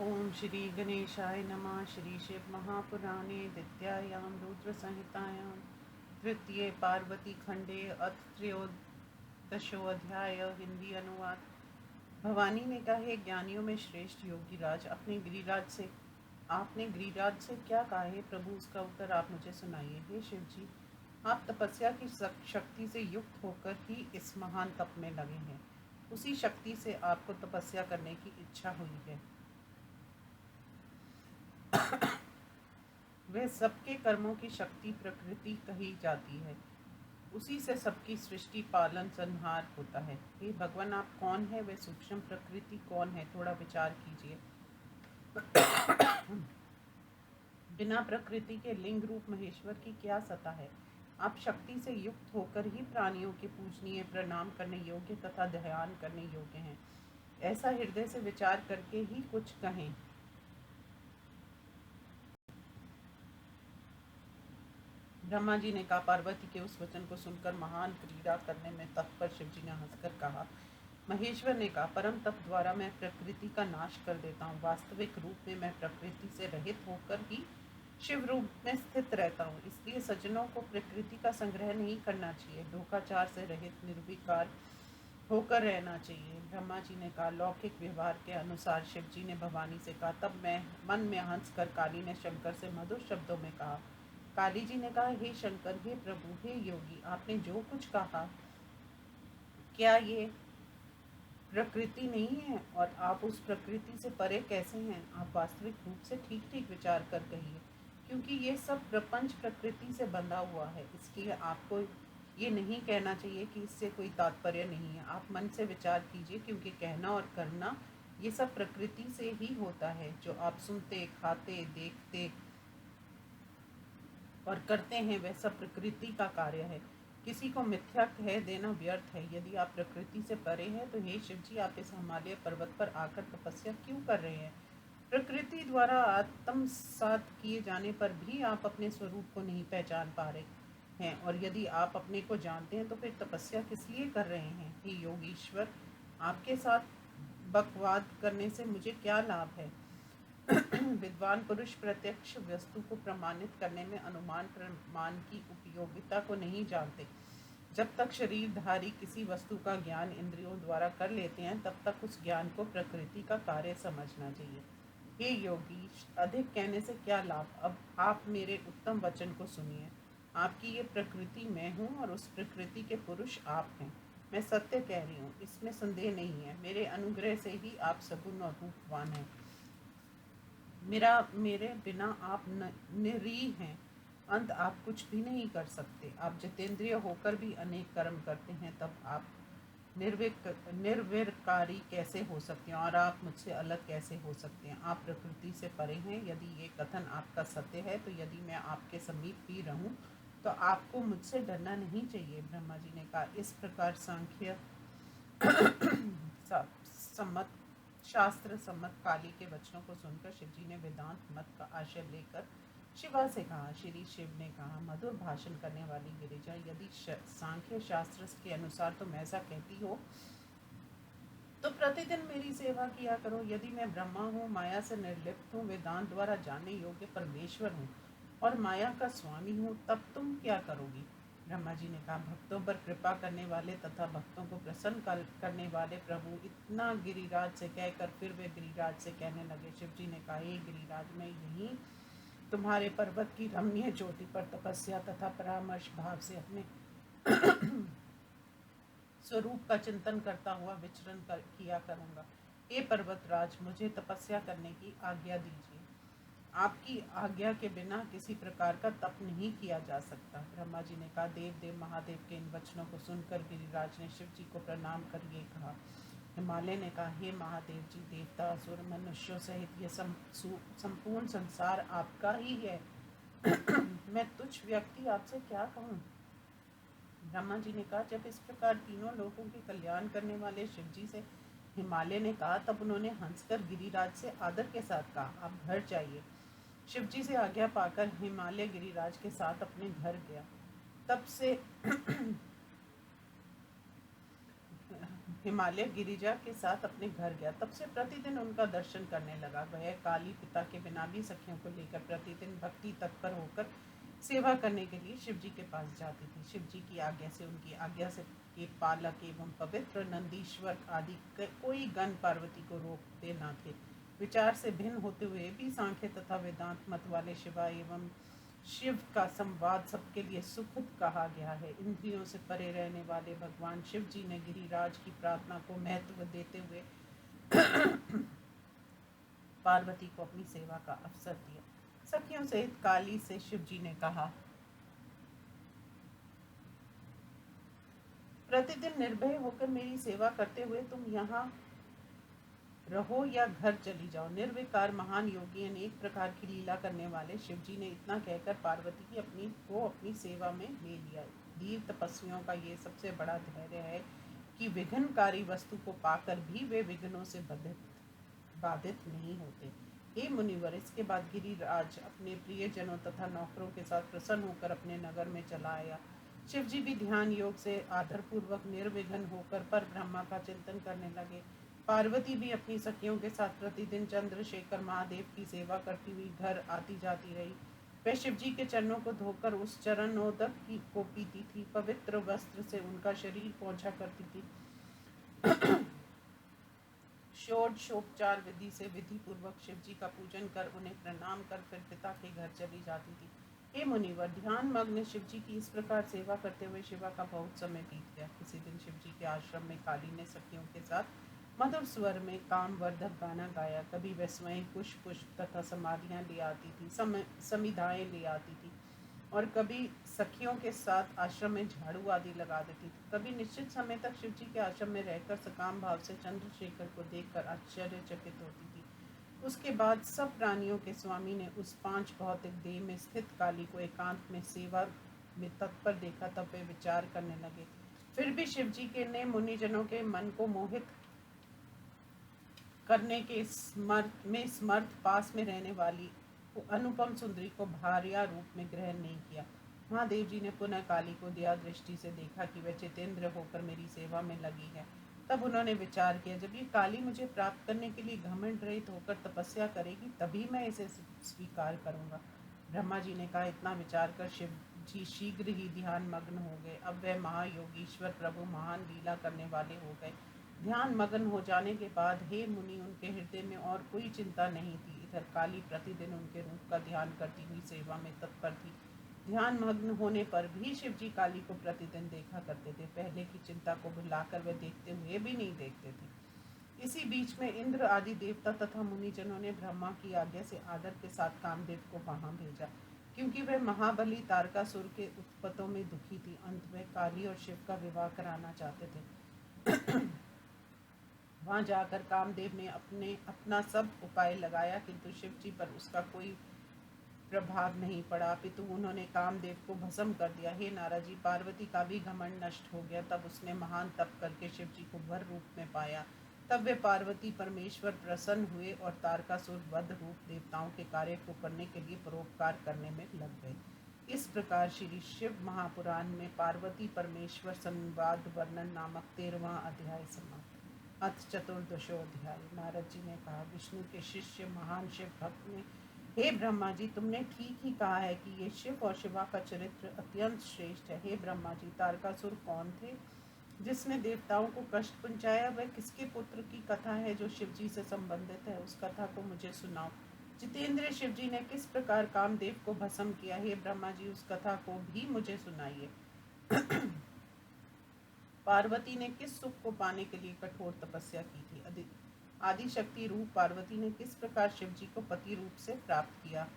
ओम श्री गणेशाय नमः। श्री शिव महापुराणे द्वितीयायां रुद्र संहितायां तृतीय पार्वती खंडे अथ त्रयोदशोऽध्याय। हिंदी अनुवाद। भवानी ने कहा, हे ज्ञानियों में श्रेष्ठ योगी राज, आपने गिरिराज से क्या कहा है प्रभु? उसका उत्तर आप मुझे सुनाइए। हे शिव जी, आप तपस्या की शक्ति से युक्त होकर ही इस महान तप में लगे हैं। उसी शक्ति से आपको तपस्या करने की इच्छा हुई है। वह सबके कर्मों की शक्ति प्रकृति कही जाती है। उसी से सबकी सृष्टि पालन संहार होता है। हे भगवान, आप कौन है? वह सूक्ष्म प्रकृति कौन है? थोड़ा विचार कीजिए। बिना प्रकृति के लिंग रूप महेश्वर की क्या सत्ता है? आप शक्ति से युक्त होकर ही प्राणियों के पूजनीय, प्रणाम करने योग्य तथा ध्यान करने योग्य हैं। ऐसा हृदय से विचार करके ही कुछ कहें। ब्रह्मा जी ने कहा, पार्वती के उस वचन को सुनकर महान क्रीड़ा करने में तत्पर शिव जी ने हंसकर कहा। महेश्वर ने कहा, परम तप द्वारा मैं प्रकृति का नाश कर देता हूँ। वास्तविक रूप में मैं प्रकृति से रहित होकर ही शिव रूप में स्थित रहता हूँ। इसलिए सज्जनों को प्रकृति का संग्रह नहीं करना चाहिए, ढोकाचार से रहित निर्विकार होकर रहना चाहिए। ब्रह्मा जी ने कहा, लौकिक व्यवहार के अनुसार शिव जी ने भवानी से कहा। तब मैं मन में हंस कर काली ने शंकर से मधुर शब्दों में कहा। काली जी ने कहा, हे शंकर, हे प्रभु, हे योगी, आपने जो कुछ कहा क्या ये प्रकृति नहीं है? और आप उस प्रकृति से परे कैसे हैं? आप वास्तविक रूप से ठीक ठीक विचार कर कहिए, क्योंकि ये सब प्रपंच प्रकृति से बंधा हुआ है। इसलिए आपको ये नहीं कहना चाहिए कि इससे कोई तात्पर्य नहीं है। आप मन से विचार कीजिए, क्योंकि कहना और करना ये सब प्रकृति से ही होता है। जो आप सुनते, खाते, देखते और करते हैं वह सब प्रकृति का कार्य है। किसी को मिथ्या कह देना व्यर्थ है। यदि आप प्रकृति से परे हैं तो हे शिव जी, आप इस हिमालय पर्वत पर आकर तपस्या क्यों कर रहे हैं? प्रकृति द्वारा आत्मसात किए जाने पर भी आप अपने स्वरूप को नहीं पहचान पा रहे हैं, और यदि आप अपने को जानते हैं तो फिर तपस्या किस लिए कर रहे हैं? हे योगीश्वर, आपके साथ बकवाद करने से मुझे क्या लाभ है? विद्वान पुरुष प्रत्यक्ष वस्तु को प्रमाणित करने में अनुमान प्रमाण की उपयोगिता को नहीं जानते। जब तक शरीरधारी किसी वस्तु का ज्ञान इंद्रियों द्वारा कर लेते हैं, तब तक उस ज्ञान को प्रकृति का कार्य समझना चाहिए। हे योगी, अधिक कहने से क्या लाभ? अब आप मेरे उत्तम वचन को सुनिए। आपकी ये प्रकृति मैं हूँ और उस प्रकृति के पुरुष आप हैं। मैं सत्य कह रही हूँ, इसमें संदेह नहीं है। मेरे अनुग्रह से ही आप सगुण और रूपवान हैं। मेरे बिना आप निरीह हैं। अंत आप कुछ भी नहीं कर सकते। आप जितेंद्रिय होकर भी अनेक कर्म करते हैं, तब आप निर्विकारी कैसे हो सकते हैं? और आप मुझसे अलग कैसे हो सकते हैं? आप प्रकृति से परे हैं। यदि ये कथन आपका सत्य है, तो यदि मैं आपके समीप भी रहूं तो आपको मुझसे डरना नहीं चाहिए। ब्रह्मा जी ने कहा, इस प्रकार सांख्य सम्मत शास्त्र सम्मत काली के वचनों को सुनकर शिवजी ने वेदांत मत का आश्रय लेकर शिवा से कहा। श्री शिव ने कहा, मधुर भाषण करने वाली गिरिजा, यदि सांख्य शास्त्र के अनुसार तुम ऐसा कहती हो तो प्रतिदिन मेरी सेवा किया करो। यदि मैं ब्रह्मा हूँ, माया से निर्लिप्त हूँ, वेदांत द्वारा जानने योग्य परमेश्वर हूँ और माया का स्वामी हूँ, तब तुम क्या करोगी? ब्रह्मा जी ने कहा, भक्तों पर कृपा करने वाले तथा भक्तों को प्रसन्न करने वाले प्रभु। इतना गिरिराज से कहकर फिर वे गिरिराज से कहने लगे। शिव जी ने कहा, हे गिरिराज, मैं यहीं तुम्हारे पर्वत की रमणीय चोटी पर तपस्या तथा परामर्श भाव से अपने स्वरूप का चिंतन करता हुआ विचरण किया करूँगा। हे पर्वतराज, मुझे तपस्या करने की आज्ञा दीजिए। आपकी आज्ञा के बिना किसी प्रकार का तप नहीं किया जा सकता। ब्रह्मा जी ने कहा, देव महादेव के इन वचनों को सुनकर गिरिराज ने शिव जी को प्रणाम कर ये कहा। हिमालय ने कहा, हे महादेव जी, देवता, असुर, मनुष्यों सहित ये संपूर्ण संसार आपका ही है। मैं तुच्छ व्यक्ति आपसे क्या कहूँ? ब्रह्मा जी ने कहा, जब इस प्रकार तीनों लोगों के कल्याण करने वाले शिव जी से हिमालय ने कहा, तब उन्होंने हंसकर गिरिराज से आदर के साथ कहा, आप घर जाइए। शिव जी से आज्ञा पाकर हिमालय गिरिराज के साथ अपने घर गया। तब से हिमालय गिरिजा के साथ अपने घर गया। तब से प्रतिदिन उनका दर्शन करने लगा। वह काली पिता के बिना भी सखियों को लेकर प्रतिदिन भक्ति तत्पर होकर सेवा करने के लिए शिव जी के पास जाती थी। शिव जी की आज्ञा से, उनकी आज्ञा से के पालक एवं पवित्र नंदीश्वर आदि कोई गण पार्वती को रोकते न थे। विचार से भिन्न होते हुए भी सांख्य तथा वेदांत मत वाले शिवा एवं शिव का संवाद सबके लिए सुखद कहा गया है। इंद्रियों से परे रहने वाले भगवान शिव जी ने गिरिराज की प्रार्थना को महत्व देते हुए पार्वती को अपनी सेवा का अवसर दिया। सखियों सहित काली से शिव जी ने कहा, प्रतिदिन निर्भय होकर मेरी सेवा करते हुए तुम यहाँ रहो या घर चली जाओ। निर्विकार महान योगी अनेक प्रकार की लीला करने वाले शिव जी ने इतना कहकर पार्वती की अपनी सेवा में ले लिया। धीर तपस्वियों का ये सबसे बड़ा धैर्य है कि विघ्नकारी वस्तु को पाकर भी वे विघ्नों से बाधित नहीं होते। हे मुनिवर, इसके बाद गिरिराज अपने प्रियजनों तथा नौकरों के साथ प्रसन्न होकर अपने नगर में चला आया। शिव जी भी ध्यान योग से आदरपूर्वक निर्विघ्न होकर पर ब्रह्मा का चिंतन करने लगे। पार्वती भी अपनी सखियों के साथ प्रतिदिन चंद्रशेखर महादेव की सेवा करती हुई घर आती जाती रही। वह शिव जी के चरणों को धोकर उस चरणोदक को पीती थी, पवित्र वस्त्र से उनका शरीर पोंछा करती थी, षोडशोपचार विधि से विधि पूर्वक शिव जी का पूजन कर उन्हें प्रणाम कर फिर पिता के घर चली जाती थी। हे मुनिवर, ध्यान मग्न शिव जी की इस प्रकार सेवा करते हुए शिवा का बहुत समय बीत गया। किसी दिन शिव जी के आश्रम में काली ने सखियों के साथ मधुर स्वर में कामवर्धक गाना गाया। कभी वह स्वयं पुष्प तथा समाधियां ले आती थी, समिधाएं ले आती थी, और कभी सखियों के साथ आश्रम में झाड़ू आदि लगा देती थी। कभी निश्चित समय तक शिव जी के आश्रम में रहकर सकाम भाव से चंद्रशेखर को देखकर आश्चर्यचकित होती थी। उसके बाद सब प्राणियों के स्वामी ने उस 5 भौतिक देह में स्थित काली को एकांत में सेवा में तत्पर देखा। तब वे विचार करने लगे। फिर भी शिव जी के ने मुनिजनों के मन को मोहित करने के समर्थ पास में रहने वाली अनुपम सुंदरी को भार्या रूप में ग्रहण नहीं किया। महादेव जी ने पुनः काली को दया दृष्टि से देखा कि वह जितेंद्र होकर मेरी सेवा में लगी है। तब उन्होंने विचार किया, जब ये काली मुझे प्राप्त करने के लिए घमंड रहित होकर तपस्या करेगी तभी मैं इसे स्वीकार करूंगा। ब्रह्मा जी ने कहा। इतना विचार कर शिव जी शीघ्र ही ध्यान मग्न हो गए। अब वह महायोगीश्वर प्रभु महान लीला करने वाले हो गए। ध्यान मग्न हो जाने के बाद हे मुनि, उनके हृदय में और कोई चिंता नहीं थी। इधर काली प्रतिदिन उनके रूप का ध्यान करती हुई सेवा में तत्पर थी। ध्यान मग्न होने पर भी शिव जी काली को प्रतिदिन देखा करते थे। पहले की चिंता को भुलाकर वे देखते हुए भी नहीं देखते थे। इसी बीच में इंद्र आदि देवता तथा मुनिजनों ने ब्रह्मा की आज्ञा से आदर के साथ कामदेव को वहां भेजा, क्योंकि वह महाबली तारकासुर के उत्पतों में दुखी थी। अंत में काली और शिव का विवाह कराना चाहते थे। वहां जाकर कामदेव ने अपना सब उपाय लगाया, किंतु शिव जी पर उसका कोई प्रभाव नहीं पड़ा, अपितु उन्होंने कामदेव को भस्म कर दिया। हे नारद जी, पार्वती का भी घमंड नष्ट हो गया। तब उसने महान तप करके शिव जी को वर रूप में पाया। तब वे पार्वती परमेश्वर प्रसन्न हुए और तारकासुर वध रूप देवताओं के कार्य को करने के लिए परोपकार करने में लग गए। इस प्रकार श्री शिव महापुराण में पार्वती परमेश्वर संवाद वर्णन नामक 13वां अध्याय समाप्त। अथ चतुर्दशो अध्याय। नारद जी ने कहा, विष्णु के शिष्य महान शिव भक्त ने, हे ब्रह्मा जी, तुमने ठीक ही कहा है कि ये शिव और शिवा का चरित्र अत्यंत श्रेष्ठ है। हे ब्रह्मा जी, तारकासुर कौन थे जिसने देवताओं को कष्ट पहुंचाया? वह किसके पुत्र की कथा है जो शिव जी से संबंधित है? उस कथा को मुझे सुनाओ। जितेंद्र शिव जी ने किस प्रकार कामदेव को भस्म किया? हे ब्रह्मा जी, उस कथा को भी मुझे सुनाइए। पार्वती ने किस सुख को पाने के लिए कठोर तपस्या की थी? आदिशक्ति रूप पार्वती ने किस प्रकार शिव जी को पति रूप से प्राप्त किया?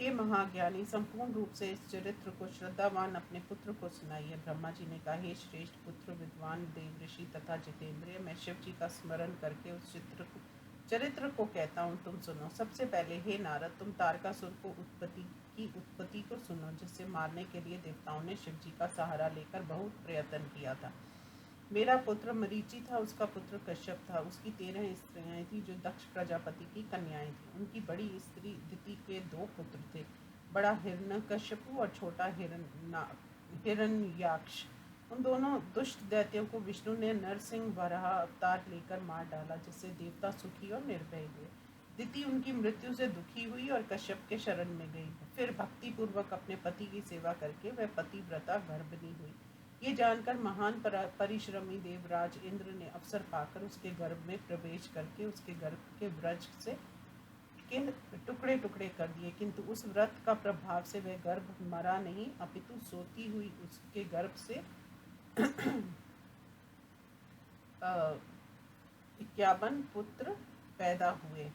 हे महाज्ञानी, संपूर्ण रूप से इस चरित्र को श्रद्धावान अपने पुत्र को सुनाइए। ब्रह्मा जी ने कहा, हे श्रेष्ठ पुत्र विद्वान देव ऋषि तथा जितेंद्रिय, मैं शिव जी का स्मरण करके उस चरित्र को कहता हूँ, तुम सुनो। सबसे पहले हे नारद, तुम तारकासुर को उत्पत्ति को सुनो, जिससे मारने के लिए देवताओं ने शिव जी का सहारा लेकर बहुत प्रयत्न किया था। मेरा पुत्र मरीचि था, उसका पुत्र कश्यप था। उसकी 13 स्त्रियां थी जो दक्ष प्रजापति की कन्याएं थी। उनकी बड़ी स्त्री दिति के 2 पुत्र थे, बड़ा हिरण्यकश्यपु और छोटा हिरण्याक्ष। उन दोनों दुष्ट दैत्यों को विष्णु ने नरसिंह वराह अवतार लेकर मार डाला, जिससे देवता सुखी और निर्भय हुए। दिति उनकी मृत्यु से दुखी हुई और कश्यप के शरण में गई। फिर भक्ति पूर्वक अपने पति की सेवा करके वह पतिव्रता गर्भिणी हुई। ये जानकर महान परिश्रमी देवराज इंद्र ने अवसर पाकर उसके गर्भ में प्रवेश करके उसके गर्भ के व्रज से के टुकड़े टुकड़े कर दिए, किंतु उस व्रत का प्रभाव से वह गर्भ मरा नहीं, अपितु सोती हुई उसके गर्भ से 51 पुत्र पैदा हुए।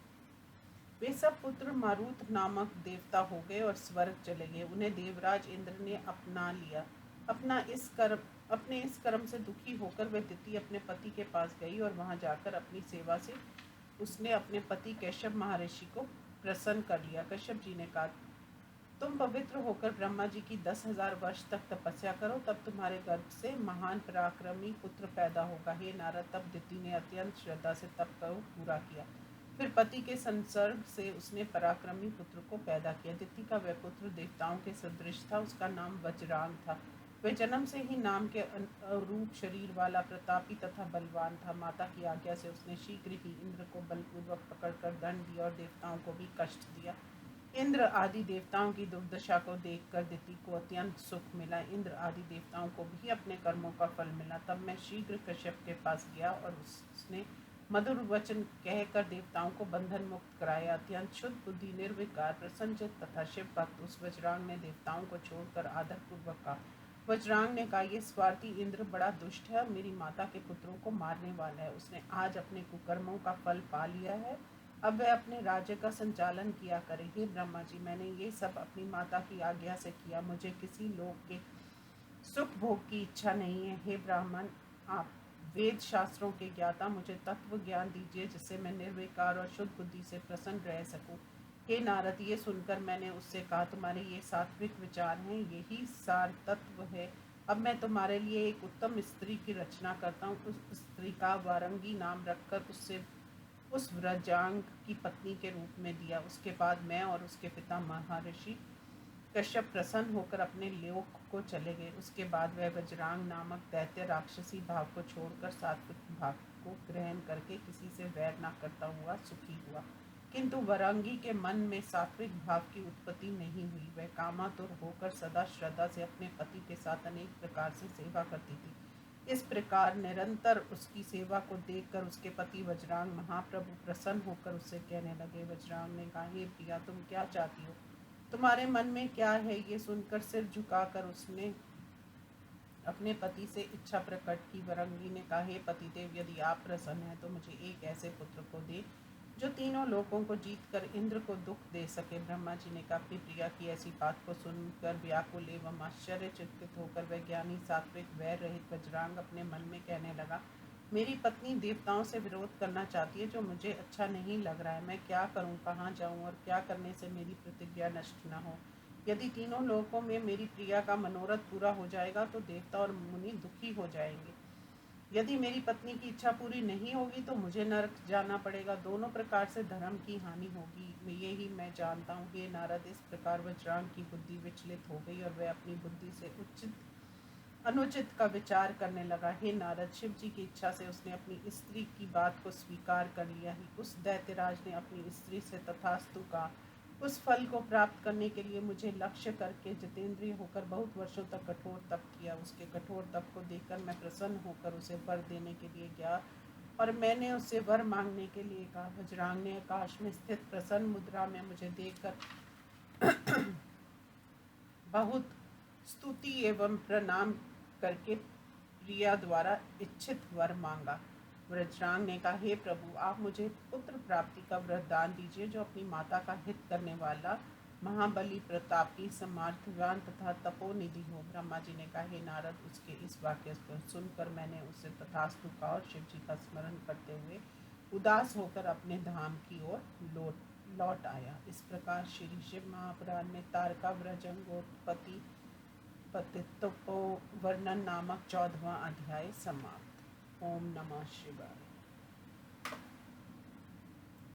वे सब पुत्र मारुत नामक देवता हो गए और स्वर्ग चले गए। उन्हें देवराज इंद्र ने अपना लिया। अपने इस कर्म से दुखी होकर वह तिथि अपने पति के पास गई और वहां जाकर अपनी सेवा से उसने अपने पति कश्यप महर्षि को प्रसन्न कर लिया। कश्यप जी ने कहा, तुम पवित्र होकर ब्रह्मा जी की 10,000 वर्ष तक तपस्या करो, तब तुम्हारे गर्भ से महान पराक्रमी पुत्र पैदा होगा। हे नारद, तब दिति ने अत्यंत श्रद्धा से तप को पूरा किया। फिर पति के संसर्ग से उसने पराक्रमी पुत्र को पैदा किया। दिति का वह पुत्र देवताओं के सदृश था। उसका नाम वज्रांग था। वह जन्म से ही नाम के अनुरूप शरीर वाला, प्रतापी तथा बलवान था। माता की आज्ञा से उसने शीघ्र ही इंद्र को बलपूर्वक पकड़कर दंड दिया और देवताओं को भी कष्ट दिया। इंद्र आदि देवताओं की दुर्दशा को देखकर दिति को अत्यंत सुख मिला। इंद्र आदि देवताओं को भी अपने कर्मों का फल मिला। तब मैं शीघ्र कश्यप के पास गया और उसने मधुर वचन कहकर देवताओं को बंधन मुक्त कराया। अत्यंत शुद्ध बुद्धि, निर्विकार, प्रसन्नचित तथा शिव भक्त उस वज्रांग ने देवताओं को छोड़कर आदर पूर्वक कहा। वज्रांग ने कहा, ये स्वार्थी इंद्र बड़ा दुष्ट है और मेरी माता के पुत्रों को मारने वाला है। उसने आज अपने कुकर्मों का फल पा लिया है। अब वह अपने राज्य का संचालन किया करे। हे ब्रह्मा जी, मैंने ये सब अपनी माता की आज्ञा से किया। मुझे किसी लोक के सुख भोग की इच्छा नहीं है। हे ब्राह्मण, आप वेद शास्त्रों के ज्ञाता, मुझे तत्व ज्ञान दीजिए जिससे मैं निर्विकार और शुद्ध बुद्धि से प्रसन्न रह सकूं। हे नारद, ये सुनकर मैंने उससे कहा, तुम्हारे ये सात्विक विचार हैं, यही सार तत्व है। अब मैं तुम्हारे लिए एक उत्तम स्त्री की रचना करता हूँ। उस स्त्री का वारंगी नाम रखकर उससे उस व्रजांग की पत्नी के रूप में दिया। उसके बाद मैं और उसके पिता महर्षि कश्यप प्रसन्न होकर अपने लोक को चले गए। उसके बाद वह वज्रांग नामक दैत्य राक्षसी भाव को छोड़कर सात्विक भाव को ग्रहण करके किसी से वैर न करता हुआ सुखी हुआ। किंतु वरांगी के मन में सात्विक भाव की उत्पत्ति नहीं हुई। वह कामातुर होकर सदा श्रद्धा से अपने पति के साथ अनेक प्रकार से सेवा करती थी। इस प्रकार निरंतर उसकी सेवा को देखकर उसके पति वज्रांग महाप्रभु प्रसन्न होकर उससे कहने लगे। वज्रांग ने कहा, हे प्रिया, तुम क्या चाहती हो? तुम्हारे मन में क्या है? ये सुनकर सिर झुकाकर उसने अपने पति से इच्छा प्रकट की। वरंगी ने कहा, हे पतिदेव, यदि आप प्रसन्न हैं तो मुझे एक ऐसे पुत्र को दे जो तीनों लोकों को जीतकर इंद्र को दुख दे सके। ब्रह्मा जी ने कहा, अपनी प्रिया की ऐसी बात को सुनकर व्याकुल एवं आश्चर्यचकित होकर वैज्ञानिक सात्विक वैर रहित वज्रांग अपने मन में कहने लगा, मेरी पत्नी देवताओं से विरोध करना चाहती है, जो मुझे अच्छा नहीं लग रहा है। मैं क्या करूं, कहाँ जाऊं और क्या करने से मेरी प्रतिज्ञा नष्ट न हो? यदि तीनों लोकों में मेरी प्रिया का मनोरथ पूरा हो जाएगा तो देवता और मुनि दुखी हो जाएंगे। यदि मेरी पत्नी की इच्छा पूरी नहीं होगी तो मुझे नरक जाना पड़ेगा। दोनों प्रकार से धर्म की हानि होगी, यही मैं जानता हूँ। हे नारद, इस प्रकार वज्रांग की बुद्धि विचलित हो गई और वह अपनी बुद्धि से उचित अनुचित का विचार करने लगा। हे नारद, शिव जी की इच्छा से उसने अपनी स्त्री की बात को स्वीकार कर लिया ही। उस दैत्यराज ने अपनी स्त्री से तथास्तु कहा। उस फल को प्राप्त करने के लिए मुझे लक्ष्य करके जितेंद्रिय होकर बहुत वर्षों तक कठोर तप किया। उसके कठोर तप को देखकर मैं प्रसन्न होकर उसे वर देने के लिए गया और मैंने उससे वर मांगने के लिए कहा। वज्रांग ने आकाश में स्थित प्रसन्न मुद्रा में मुझे देखकर बहुत स्तुति एवं प्रणाम करके प्रिया द्वारा इच्छित वर मांगा। वज्रांग ने कहा, हे प्रभु, आप मुझे पुत्र प्राप्ति का वरदान दीजिए, जो अपनी माता का हित करने वाला, महाबली, प्रतापी, समर्थवान तथा तपोनिधि हो। ब्रह्मा जी ने कहा, हे नारद, उसके इस वाक्य को सुनकर मैंने उससे तथास्तु कहा और शिव जी का स्मरण करते हुए उदास होकर अपने धाम की ओर लौट आया। इस प्रकार श्री शिव महापुराण में तारका व्रजंगोत्पत्ति पतित्व वर्णन नामक 14वां अध्याय समाप्त। ओम नमः शिवाय।